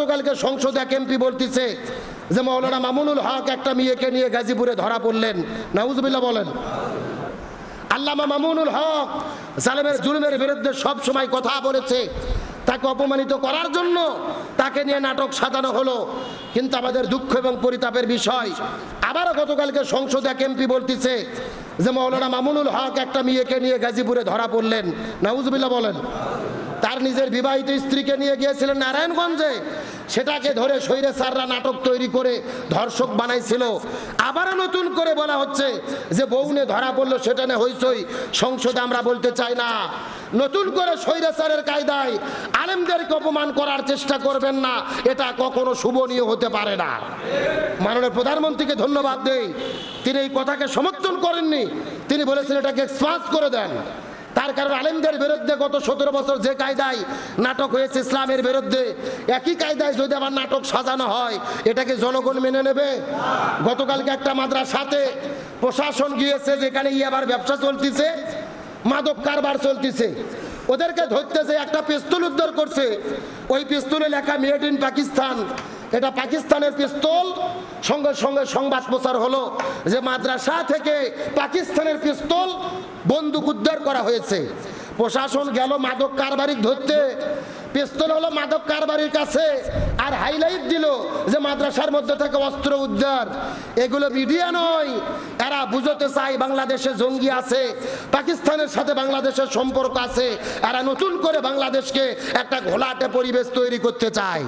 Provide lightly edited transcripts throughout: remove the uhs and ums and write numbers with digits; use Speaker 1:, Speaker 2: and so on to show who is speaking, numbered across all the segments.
Speaker 1: গতকালকে সংসদে এক এমপি বলতেছে যে মাওলানা মামুনুল হক একটা মেয়েকে নিয়ে গাজীপুরে ধরা পড়লেন। নাউজুবিল্লাহ বলেন। আল্লামা মামুনুল হক জালেমের জুলুমের বিরুদ্ধে সব সময় কথা বলেছে, তাকে অপমানিত করার জন্য তাকে নিয়ে নাটক সাজানো হলো। কিন্তু আমাদের দুঃখ এবং পরিতাপের বিষয়, আবারও গতকালকে সংসদে এক এমপি বলতেছে যে মাওলানা মামুনুল হক একটা মেয়েকে নিয়ে গাজীপুরে ধরা পড়লেন। নাউজুবিল্লাহ বলেন। তার নিজের বিবাহিত স্ত্রীকে নিয়ে গিয়েছিলেন নারায়ণগঞ্জে, সেটাকে ধরে স্বৈরাচাররা নাটক তৈরি করে ধর্ষক বানাইছিল। আবারও নতুন করে বলা হচ্ছে যে বউনে ধরা পড়লো, সেটা নিয়ে হইচই। সংসদে আমরা বলতে চাই না, নতুন করে স্বৈরাচারের কায়দায় আলেমদেরকে অপমান করার চেষ্টা করবেন না, এটা কখনো শুভনীয় হতে পারে না। মাননীয় প্রধানমন্ত্রীকে ধন্যবাদ দেই, তিনি এই কথাকে সমর্থন করেননি, তিনি বলেছেন এটাকে এক্সপান্স করে দেন। তার কারণ আলেমদের বিরুদ্ধে গত 17 বছর যে কায়দায় নাটক হয়েছে ইসলামের বিরুদ্ধে, একই কায়দায় যদি আবার নাটক সাজানো হয়, এটাকে জনগণ মেনে নেবে? গতকালকে একটা মাদ্রাসাতে প্রশাসন গিয়েছে, যেখানে আবার ব্যবসা চলতেছে, মাদক কারবার চলতেছে। ওদেরকে ধরতেছে, একটা পিস্তল উদ্ধার করছে, ওই পিস্তলে লেখা মেড ইন পাকিস্তান, এটা পাকিস্তানের পিস্তল। সঙ্গে সঙ্গে সংবাদ প্রচার হলো যে মাদ্রাসা থেকে পাকিস্তানের পিস্তল বন্দুক উদ্ধার করা হয়েছে। প্রশাসন গেল মাদক কারবারি ধরতে, পিস্তল হলো মাদক কারবারির কাছে, আর হাইলাইট দিল যে মাদ্রাসার মধ্যে থেকে অস্ত্র উদ্ধার। এগুলো মিডিয়া নয়, এরা বুঝতে চায় বাংলাদেশে জঙ্গি আছে, পাকিস্তানের সাথে বাংলাদেশের সম্পর্ক আছে, এরা নতুন করে বাংলাদেশকে একটা ঘোলাটে পরিবেশ তৈরি করতে চায়।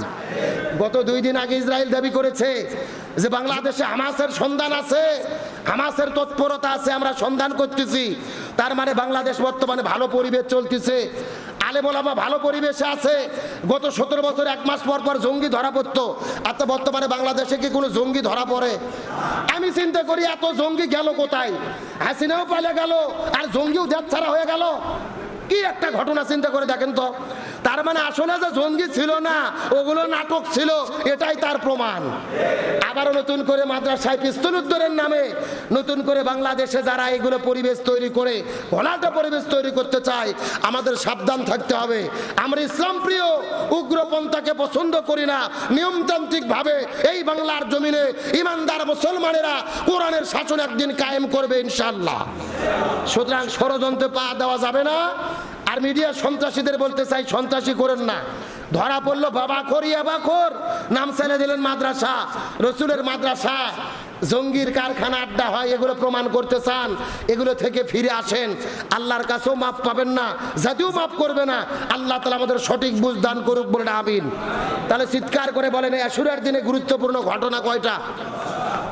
Speaker 1: গত 2 দিন আগে ইসরায়েল দাবি করেছে যে বাংলাদেশে হামাসের সন্ধান আছে, হামাসের তৎপরতা আছে, আমরা সন্ধান করতেছি। তার মানে বাংলাদেশ বর্তমানে ভালো পরিবেশ চলতেছে, আলেম ওলামা ভালো পরিবেশে আছে। গত 17 বছর 1 মাস পর পর জঙ্গি ধরা পড়তো, আর তো বর্তমানে বাংলাদেশে কি কোনো জঙ্গি ধরা পড়ে? আমি চিন্তা করি এত জঙ্গি গেল কোথায়? হাসিনাও পালে গেল, আর জঙ্গিও দেশ ছাড়া হয়ে গেল। কি একটা ঘটনা চিন্তা করে দেখেন তো। তার মানে আসলে যে জঙ্গি ছিল না, ওগুলো নাটক ছিল, এটাই তার প্রমাণ। আবারও নতুন করে মাদ্রাসায় পিস্তল উদ্ধারের নামে নতুন করে বাংলাদেশে যারা এগুলো পরিবেশ তৈরি করে ঘোলাটে পরিবেশ তৈরি করতে চায়, আমাদের সাবধান থাকতে হবে। আমরা ইসলাম প্রিয় উগ্রপন্থাকে পছন্দ করি না। নিয়মতান্ত্রিক ভাবে এই বাংলার জমিনে ইমানদার মুসলমানেরা কোরআনের শাসন একদিন কায়েম করবে ইনশাআল্লাহ। সুতরাং ষড়যন্ত্রে পা দেওয়া যাবে না। আর মিডিয়া সন্ত্রাসীদের বলতে চাই, সন্ত্রাসী করেন না। ধরা পড়লো বাবাখোর ইয়াবাখোর, নাম ছেড়ে দিলেন মাদ্রাসা, রসুলের মাদ্রাসা, জঙ্গির কারখানা আড্ডা হয়, এগুলো প্রমাণ করতে চান, এগুলো থেকে ফিরে আসেন। আল্লাহর কাছেও মাফ পাবেন না, জাতিও মাফ করবে না। আল্লাহ তাআলা আমাদের সঠিক বুঝ দান করুক, বলে আমিন। তাহলে চিৎকার করে বলেন, এই আশুরার দিনে গুরুত্বপূর্ণ ঘটনা কয়টা?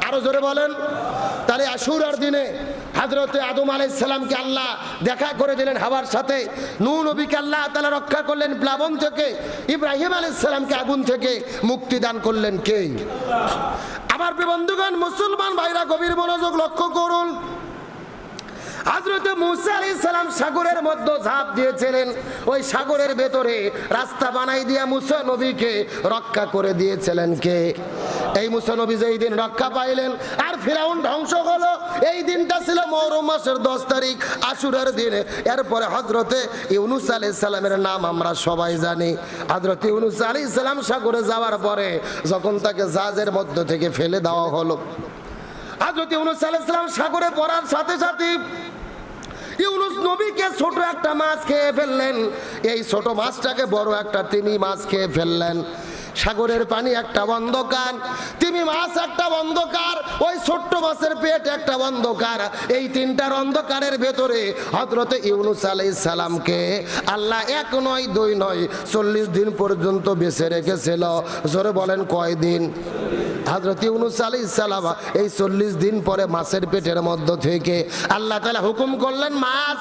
Speaker 1: আরো জোরে বলেন। তাহলে আশুরার দিনে হযরতে আদম আলাইহিস সালামকে আল্লাহ দেখা করে দিলেন হাওয়ার সাথে, নূহ নবীকে আল্লাহ তাআলা রক্ষা করলেন প্লাবন থেকে, ইব্রাহিম আলাইহিস সালামকে আগুন থেকে মুক্তি দান করলেন কে? আমার প্রিয় বন্ধুগণ, মুসলমান ভাইরা গভীর মনোযোগ লক্ষ্য করুন। হযরতে মুসা আলাইহিস সালাম সাগরের মধ্যে ঝাঁপ দিয়েছিলেন, ওই সাগরের ভেতরে রাস্তা বানাই দিয়া মুসা নবীকে রক্ষা করে দিয়েছিলেন কে? এই মুসা নবী যেই দিন রক্ষা পাইলেন আর ফিরাউন ধ্বংস হলো, এই দিনটা ছিল মুহররম মাসের 10 তারিখ, আশুরার দিনে। এরপরে হযরতে ইউনূস আলাইহিস সালামের নাম আমরা সবাই জানি। হযরতে ইউনূস আলাইহিস সালাম সাগরে যাওয়ার পরে যখন তাকে জাহাজের মধ্য থেকে ফেলে দেওয়া হলো, হযরতে ইউনূস আলাইহিস সালাম সাগরে পড়ার সাথে সাথে ইউনূস নবীকে ছোট একটা মাছ খেয়ে ফেললেন, এই ছোট মাছটাকে বড় একটা তিমি মাছ খেয়ে ফেললেন। সাগরের পানি একটা অন্ধকার, তিমি মাছ একটা অন্ধকার, ওই ছোট্ট মাছের পেট একটা অন্ধকার। এই তিনটার অন্ধকারের ভেতরে হযরতে ইউনূস আলাইহিস সালামকে আল্লাহ 1 নয় 2 নয় 40 দিন পর্যন্ত বেঁচে রেখেছিল। জোরে বলেন কয় দিন? হযরত ইউনূস আলাইহিস সালাম এই 40 দিন পরে মাছের পেটের মধ্য থেকে আল্লাহ তাআলা হুকুম করলেন, মাছ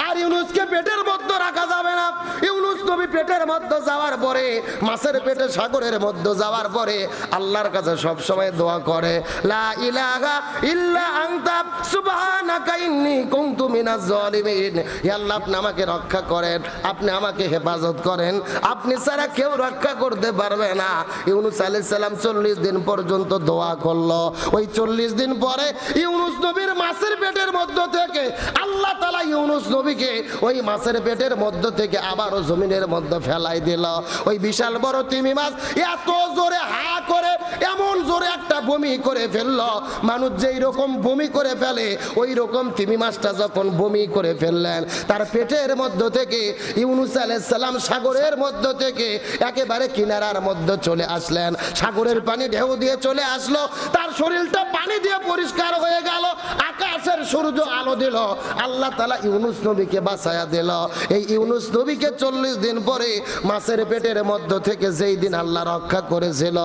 Speaker 1: আর ইউনূসকে পেটের মধ্যে রাখা যাবে না। ইউনূস নবী পেটের মধ্যে যাওয়ার পরে, মাছের পেটে সাগরের মধ্যে যাওয়ার পরে আল্লাহর কাছে সব সময় দোয়া করে, লা ইলাহা ইল্লা আনতা সুবহানাকা ইন্নী কুনতু মিনাজ জালিমিন। হে আল্লাহ, আপনি আমাকে রক্ষা করেন, আপনি আমাকে হেফাজত করেন, আপনি ছাড়া কেউ রক্ষা করতে পারবে না। ইউনূস আলাইহিস সালাম 40 দিন পর্যন্ত দোয়া করলো। ওই 40 দিন পরে ইউনূস নবীর মাছের পেটের মধ্য থেকে আল্লাহ তাআলা ইউনূস নবীকে নবীকে ওই মাছের পেটের মধ্য থেকে আবারও জমিনের মধ্যে ফেলাই দিল। ওই বিশাল বড় তিমি মাছ এত জোরে হা করে এমন জোরে একটা বমি করে ফেললো, মানুষ যেই রকম বমি করে ফেলে ওই রকম তিমি মাছটা যখন বমি করে ফেললেন, তার পেটের মধ্য থেকে ইউনূস আলাইহিস সালাম সাগরের মধ্য থেকে একেবারে কিনারার মধ্যে চলে আসলেন। সাগরের পানি ঢেউ দিয়ে চলে আসলো, তার শরীরটা পানি দিয়ে পরিষ্কার হয়ে গেল, আকাশের সূর্য আলো দিল, আল্লাহ তাআলা ইউনূস নবীকে বাঁচায়া দিল। এই ইউনূস নবীকে 40 দিন পরে মাছের পেটের মধ্য থেকে যেই দিন আল্লাহ রক্ষা করেছিল,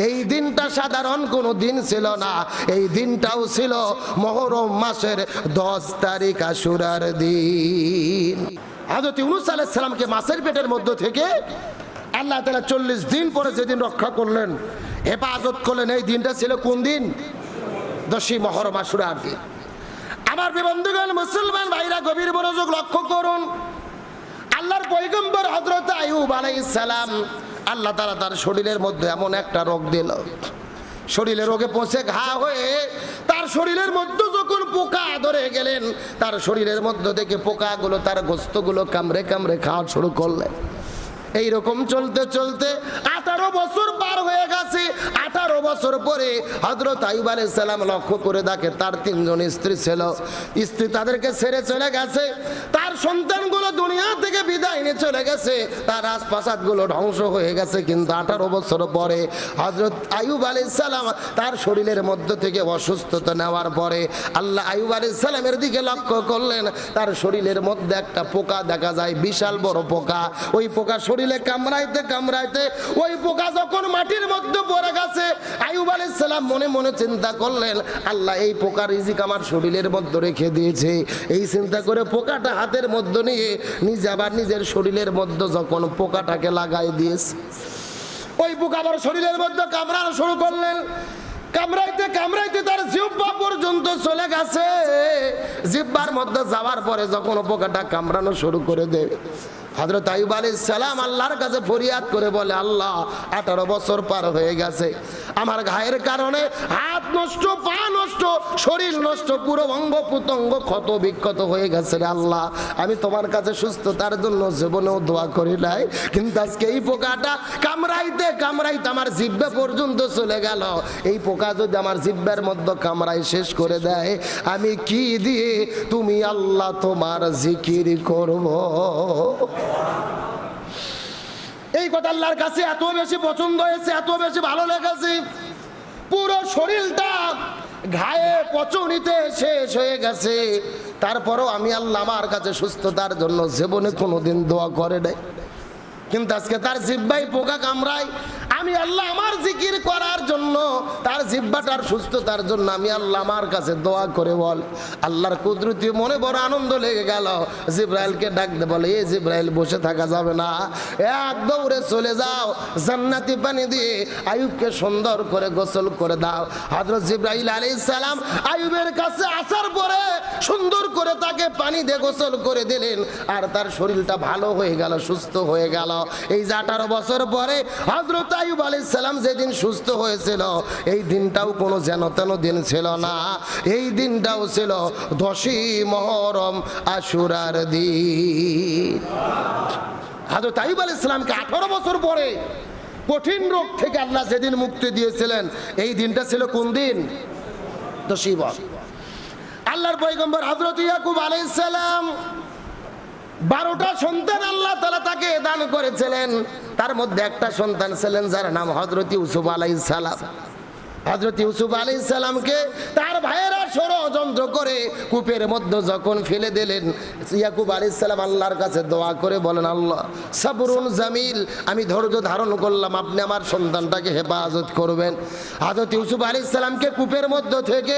Speaker 1: এই দিনটা সাধারণ কোনো দিন ছিল না। এই দিনটাও ছিল মুহররম মাসের 10 তারিখ আশুরার দিন। হযরত ইউনূস আলাইহিস সালামকে মাছের পেটের মধ্য থেকে আল্লাহ তাআলা 40 দিন পরে যেদিন রক্ষা করলেন, হেফাজত করলেন, এই দিনটা ছিল কোন দিন? 10ই মুহররম আশুরার দিন। আমার বন্ধুগণ, মুসলমান ভাইরা গভীর মনোযোগ লক্ষ্য করুন। আল্লাহর পয়গম্বর হযরত আইয়ুব আলাইহিস সালাম, আল্লাহ তাআলা তার শরীরের মধ্যে এমন একটা রোগ দিল, শরীরে রোগে পচে ঘা হয়ে তার শরীরের মধ্যে যখন পোকা ধরে গেলেন, তার শরীরের মধ্যে থেকে পোকাগুলো তার গোশতগুলো কামড়ে কামড়ে খাওয়া শুরু করলেন। এইরকম চলতে চলতে 18 বছর পার হয়ে গেছে। 18 বছর পরে হযরত আইয়ুব আলাইহিস সালাম লক্ষ্য করে দেখে তার 3 জন স্ত্রী ছিল, স্ত্রী তাদেরকে ছেড়ে চলে গেছে, তার সন্তানগুলো দুনিয়া থেকে বিদায় নিয়ে চলে গেছে, তার রাজপ্রাসাদগুলো ধ্বংস হয়ে গেছে। কিন্তু 18 বছর পরে হযরত আইয়ুব আলাইহিস সালাম তার শরীরের মধ্য থেকে অসুস্থতা নেওয়ার পরে আল্লাহ আইয়ুব আলাইহিস সালামের দিকে লক্ষ্য করলেন, তার শরীরের মধ্যে একটা পোকা দেখা যায়, বিশাল বড় পোকা। ওই পোকা শরীরে কামড়াইতে কামড়াইতে ওই পোকা যখন মাটির মধ্যে পড়ে গেছে, আইয়ুব আলাইহিস সালাম মনে মনে চিন্তা করলেন, আল্লাহ এই পোকার রিজিক আমার শরীরের মধ্যে রেখে দিয়েছে। এই চিন্তা করে পোকাটা হাতের মধ্যে নিয়ে নিজে আবার নিজের শরীরের মধ্যে যখন পোকাটাকে লাগাই দিয়েছে, ওই পোকা আবার শরীরের মধ্যে কামড়ানো শুরু করলেন। কামড়াইতে কামড়াইতে তার জিহ্বা পর্যন্ত চলে গেছে। জিহ্বার মধ্যে যাওয়ার পরে যখন পোকাটা কামড়ানো শুরু করে দেয়, হযরত আইয়ুব আলাইহিস সালাম আল্লাহর কাছে ফরিয়াদ করে বলে, আল্লাহ 18 বছর পার হয়ে গেছে, আমার ঘায়ের কারণে হাত নষ্ট, পা নষ্ট, শরীর নষ্ট, পুরো অঙ্গ প্রত্যঙ্গ ক্ষত বিক্ষত হয়ে গেছে রে আল্লাহ। আমি তোমার কাছে সুস্থতার জন্য জীবনেও দোয়া করি নাই, কিন্তু আজকে এই পোকাটা কামড়াইতে কামড়াইতে আমার জিহ্বা পর্যন্ত চলে গেল। এই পোকা যদি আমার জিহ্বার মধ্যে কামড়াই শেষ করে দেয়, আমি কি দিয়ে তুমি আল্লাহ তোমার জিকির করব? এই কথা আল্লাহর কাছে এত বেশি পছন্দ হয়েছে, এত বেশি ভালো লেগেছে, পুরো শরীরটা ঘায়ে পচনিতে শেষ হয়ে গেছে। তারপরও আমি আল্লাহ আমার কাছে সুস্থতার জন্য জীবনে কোনোদিন দোয়া করে নাই, কিন্তু আজকে তার জিহ্বায় পোকা কামড়ায়, আমি আল্লাহ আমার জিকির করার জন্য, তার জিহ্বাটার সুস্থতার জন্য আমি আল্লাহ আমার কাছে দোয়া করে বল। আল্লাহর কুদরতি মনে বড় আনন্দ লেগে গেল। জিব্রাইলকে ডাক দে, বলে এ জিব্রাইল বসে থাকা যাবে না, এক দৌড়ে চলে যাও, জান্নাতি পানি দিয়ে আইয়ুবকে সুন্দর করে গোসল করে দাও। হযরত জিব্রাইল আলাইহিস সালাম আইয়ুবের কাছে আসার পরে সুন্দর করে তাকে পানি দিয়ে গোসল করে দিলেন, আর তার শরীরটা ভালো হয়ে গেল, সুস্থ হয়ে গেল। এই যে 18 বছর পরে হযরত আইয়ুব আলাইহিস সালাম যেদিন সুস্থ হয়েছিল, এই দিনটাও কোনো যেন তেন দিন ছিল না, এই দিনটাও ছিল 10ই মুহররম আশুরার দিন। হযরত আইয়ুব আলাইহিস সালামকে 18 বছর পরে কঠিন রোগ থেকে আল্লাহ যেদিন মুক্তি দিয়েছিলেন, এই দিনটা ছিল কোন দিন? 10ই মুহররম। আল্লাহর পয়গম্বর হযরত ইয়াকুব আলাইহিস সালাম 12টা সন্তান আল্লাহ তাআলা তাকে দান করেছিলেন, তার মধ্যে একটা সন্তান ছিলেন যার নাম হযরত ইউসুফ আলাইহিস সালাম। হযরত ইউসুফ আলাইহিস সালামকে তার ভাইয়েরা ষড়যন্ত্র করে কূপের মধ্যে যখন ফেলে দিলেন, ইয়াকুব আলাইহিস সালাম আল্লাহর কাছে দোয়া করে বলেন, আল্লাহ সাবরুন জামিল, আমি ধৈর্য ধারণ করলাম, আপনি আমার সন্তানটাকে হেফাজত করবেন। হযরত ইউসুফ আলাইহিস সালামকে কূপের মধ্যে থেকে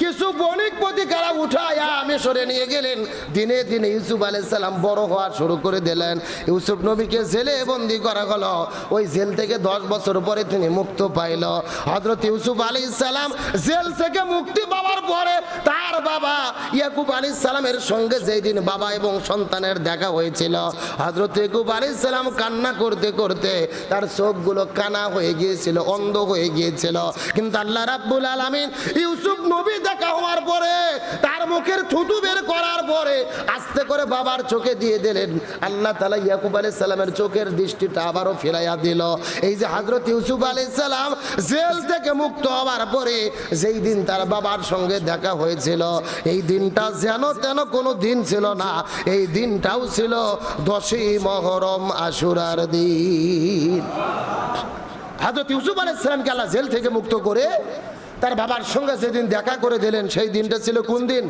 Speaker 1: কিছু বণিক প্রতিকারা উঠায়া মিশরে নিয়ে গেলেন। দিনে দিনে ইউসুফ আলাইহিস সালাম বড় হওয়া শুরু করে দিলেন। ইউসুফ নবীকে জেলে বন্দী করা হলো, ওই জেল থেকে 10 বছর পরে তিনি মুক্ত পাইল। হযরত ইউসুফ ইউসুফ আলাইহিস সালাম জেল থেকে মুক্তি পাওয়ার পরে তার বাবা ইয়াকুব আলাইহিস সালামের সঙ্গে যেই দিন বাবা এবং সন্তানের দেখা হয়েছিল, হযরত ইয়াকুব আলাইহিস সালাম কান্না করতে করতে তার চোখগুলো কানা হয়ে গিয়েছিল, অন্ধ হয়ে গিয়েছিল। কিন্তু আল্লাহ রাব্বুল আলামিন ইউসুফ নবী দেখা হওয়ার পরে তার মুখের থুতু বের করার পরে আস্তে করে বাবার চোখে দিয়ে দিলেন। আল্লাহ তাআলা ইয়াকুব আলাইহিস সালামের চোখের দৃষ্টিটা আবারও ফিরাইয়া দিল। এই যে হযরত ইউসুফ আলাইহিস সালাম জেল থেকে মুক্ত হওয়ার পরে যেই দিন তার বাবার সঙ্গে দেখা হয়েছিল, এই দিনটা যেন তেন কোনো দিন ছিল না, এই দিনটাও ছিল 10ই মুহররম আশুরার দিন। হযরত ইউসুফ আলাইহিস সালামকে আল্লাহ জেল থেকে মুক্ত করে তার বাবার সঙ্গে যেদিন দেখা করে দিলেন সেই দিনটা ছিল কোন দিন?